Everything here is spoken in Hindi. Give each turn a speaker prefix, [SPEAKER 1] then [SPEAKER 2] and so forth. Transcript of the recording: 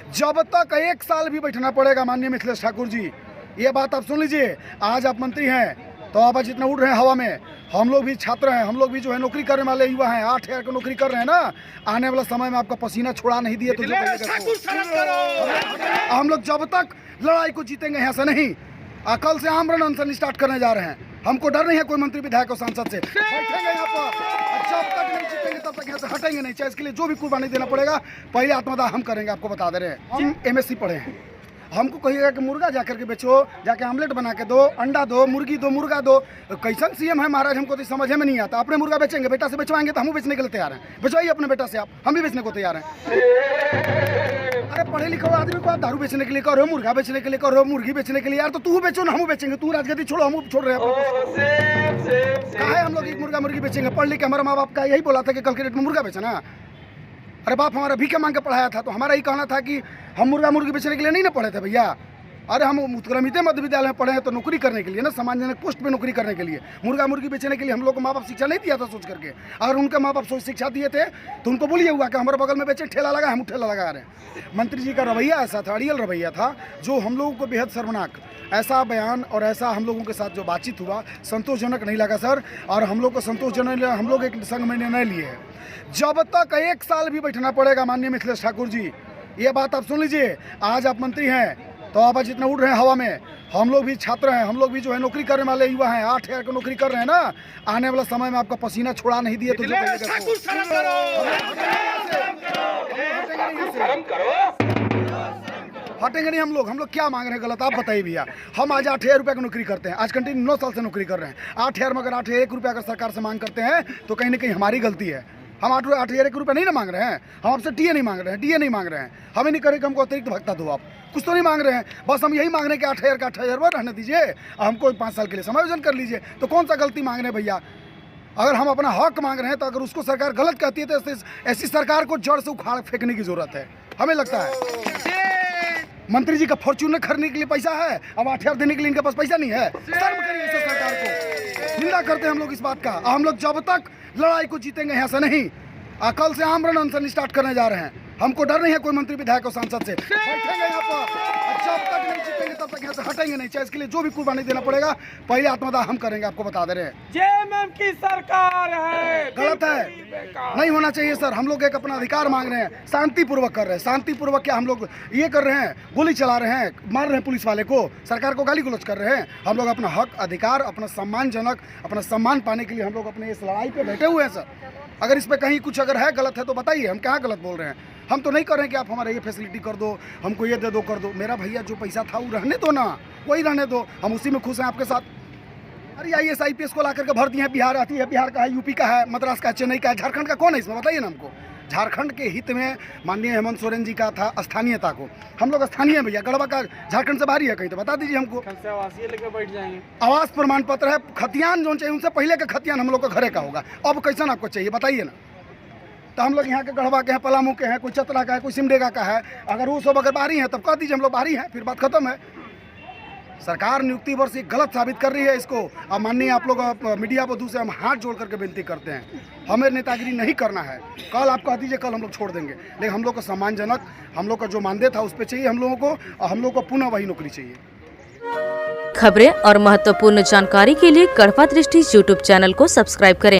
[SPEAKER 1] जब तक 1 साल भी बैठना पड़ेगा माननीय मिथिलेश ठाकुर जी, ये बात आप सुन लीजिए। आज आप मंत्री हैं तो आप जितना उड़ रहे हैं हवा में, हम लोग भी छात्र हैं, हम लोग भी जो है नौकरी करने वाले युवा हैं, 8,000 की नौकरी कर रहे हैं ना। आने वाला समय में आपका पसीना छोड़ा नहीं दिए तो हम लोग जब तक लड़ाई को जीतेंगे यहाँ से नहीं। कल से आमरण अनशन स्टार्ट करने जा रहे हैं। हमको डर नहीं है कोई मंत्री विधायक और सांसद से। बैठेंगे यहाँ पर, जब तक नहीं जीतेंगे तब तक यहाँ से हटेंगे नहीं, चाहे इसके लिए जो भी कुर्बानी देना पड़ेगा। पहले आत्मदाह हम करेंगे, आपको बता दे रहे हैं। हम MSc पढ़े हैं, हमको कहिएगा कि मुर्गा जाकर के बेचो, जाके आमलेट बना के दो, अंडा दो, मुर्गी दो, मुर्गा दो। कैसन CM है महाराज, हमको तो समझ में नहीं आता। अपने मुर्गा बेचेंगे, बेटा से बेचवाएंगे तो हम बेचने के लिए तैयार हैं। बेचवाइए अपने बेटा से आप, हम भी बेचने को तैयार हैं। अरे पढ़े लिखे आदमी को आप दारू बेचने के लिए करो, मुर्गा बेचने के लिए करो, मुर्गी बेचने के लिए, यार तो तू बेचो ना, हम बेचेंगे। तू राजगद्दी छोड़ो, हम छोड़ रहे हैं। कहा है हम लोग एक मुर्गा मुर्गी बेचेंगे? पढ़ लिख के हमारा माँ बाप का यही बोला था कि कल के डेट में मुर्गा बेचना। अरे बाप हमारा भीखे मांग के पढ़ाया था, तो हमारा ही कहना था कि हम मुर्गा मुर्गी बेचने के लिए नहीं ना पढ़े थे भैया। अरे हम उत्क्रमित मध्य विद्यालय में पढ़े हैं तो नौकरी करने के लिए ना, सम्मानजनक पोस्ट पे नौकरी करने के लिए। मुर्गा मुर्गी बेचने के लिए हम लोग को माँ बाप शिक्षा नहीं दिया था सोच करके। अगर उनके माँ बाप सोच शिक्षा दिए थे तो उनको बोलिए हुआ कि हमारे बगल में बेचे, ठेला लगा, हम ठेला लगा रहे हैं। मंत्री जी का रवैया ऐसा था, अड़ियल रवैया था, जो हम लोगों को बेहद शर्मनाक, ऐसा बयान और ऐसा हम लोगों के साथ जो बातचीत हुआ संतोषजनक नहीं लगा सर। और हम लोग को संतोषजनक, हम लोग एक संघ में निर्णय लिए हैं, जब तक 1 साल भी बैठना पड़ेगा माननीय मिथिलेश ठाकुर जी, ये बात आप सुन लीजिए। आज आप मंत्री हैं तो आप जितना उड़ रहे हैं हवा में, हम लोग भी छात्र हैं, हम लोग भी जो है नौकरी करने वाले युवा हैं, 8,000 की नौकरी कर रहे हैं ना। आने वाला समय में आपका पसीना छोड़ा नहीं दिए तो हटेंगे नहीं हम लोग क्या मांग रहे हैं गलत आप बताइए भैया। हम आज 8,000 रुपये की नौकरी करते हैं, आज कंटिन्यू 9 साल से नौकरी कर रहे हैं। 8,000 में अगर 8,000 1 रुपया अगर सरकार से मांग करते हैं तो कहीं ना कहीं हमारी गलती है। हम 8,000 1 रुपया नहीं ना मांग रहे हैं, हम आपसे टीए नहीं मांग रहे हैं, DA नहीं मांग रहे हैं। हमें नहीं करें कि हमको अतिरिक्त भत्ता दो, आप कुछ तो नहीं मांग रहे हैं। बस हम यही मांग रहे हैं कि 8,000 का 8,000 रहने दीजिए, हमको 5 साल के लिए समायोजन कर लीजिए। तो कौन सा गलती मांग रहे हैं भैया? अगर हम अपना हक मांग रहे हैं तो अगर उसको सरकार गलत कहती है तो ऐसी सरकार को जड़ से उखाड़ फेंकने की जरूरत है, हमें लगता है। मंत्री जी का फॉर्च्यूनर खरीदने के लिए पैसा है, अब 8,000 देने के लिए इनके पास पैसा नहीं है। शर्म करिए इस सरकार को, निंदा करते हैं हम लोग इस बात का। हम लोग जब तक लड़ाई को जीतेंगे यहाँ से नहीं। कल से आमरण अनशन स्टार्ट करने जा रहे हैं। हमको डर नहीं है कोई मंत्री विधायक और सांसद से। बैठेंगे यहाँ पर, जब तक नहीं जीतेंगे तब तक यहाँ से हटेंगे नहीं, चाहे इसके लिए जो भी कुर्बानी देना पड़ेगा। पहले आत्मदाह हम करेंगे, आपको बता दे रहे हैं।
[SPEAKER 2] JMM की सरकार है,
[SPEAKER 1] गलत है, नहीं होना चाहिए सर। हम लोग एक अपना अधिकार मांग रहे हैं, शांतिपूर्वक कर रहे हैं। शांतिपूर्वक क्या हम लोग ये कर रहे हैं, गोली चला रहे हैं, मार रहे हैं पुलिस वाले को, सरकार को गाली गलौज कर रहे हैं। हम लोग अपना हक अधिकार, अपना सम्मानजनक, अपना सम्मान पाने के लिए हम लोग अपने इस लड़ाई पे बैठे हुए हैं सर। अगर इस पे कहीं कुछ अगर है गलत है तो बताइए, हम कहाँ गलत बोल रहे हैं। हम तो नहीं कर रहे हैं कि आप हमारा ये फैसिलिटी कर दो, हमको ये दे दो, कर दो। मेरा भैया जो पैसा था वो रहने दो ना, वही रहने दो, हम उसी में खुश हैं आपके साथ। अरे IAS IPS को ला करके भर दिए हैं, बिहार आती है, बिहार का है, यूपी का है, मद्रास का है, चेन्नई का है, झारखंड का कौन है इसमें बताइए ना हमको। झारखंड के हित में माननीय हेमंत सोरेन जी का था स्थानीयता को, हम लोग स्थानीय भैया। गढ़वा का झारखंड से बाहरी है कहीं तो बता दीजिए हमको।
[SPEAKER 2] आवासीय लेकर बैठ जाएंगे।
[SPEAKER 1] आवास प्रमाण पत्र है, खतियान जो चाहिए उनसे पहले का खतियान हम लोग का घरे का होगा। अब कैसा आपको चाहिए बताइए ना। तो हम लोग यहाँ के गढ़वा के हैं, पलामू के हैं, कोई चतरा का है, कोई सिमडेगा का है। अगर वो सब अगर बाहरी है तब कह दीजिए हम लोग बाहरी हैं, फिर बात खत्म है। सरकार नियुक्ति वर्ष गलत साबित कर रही है इसको। अब माननीय आप लोग मीडिया बंधु से हम हाथ जोड़ करके विनती करते हैं, हमें नेतागिरी नहीं करना है। कल आप कह दीजिए, कल हम लोग छोड़ देंगे, लेकिन हम लोग को सम्मानजनक, हम लोग का जो मानदेय था उस पर चाहिए हम लोगों को, और हम लोग को पुनः वही नौकरी चाहिए।
[SPEAKER 3] खबरें और महत्वपूर्ण जानकारी के लिए गढ़वा दृष्टि YouTube चैनल को सब्सक्राइब करें।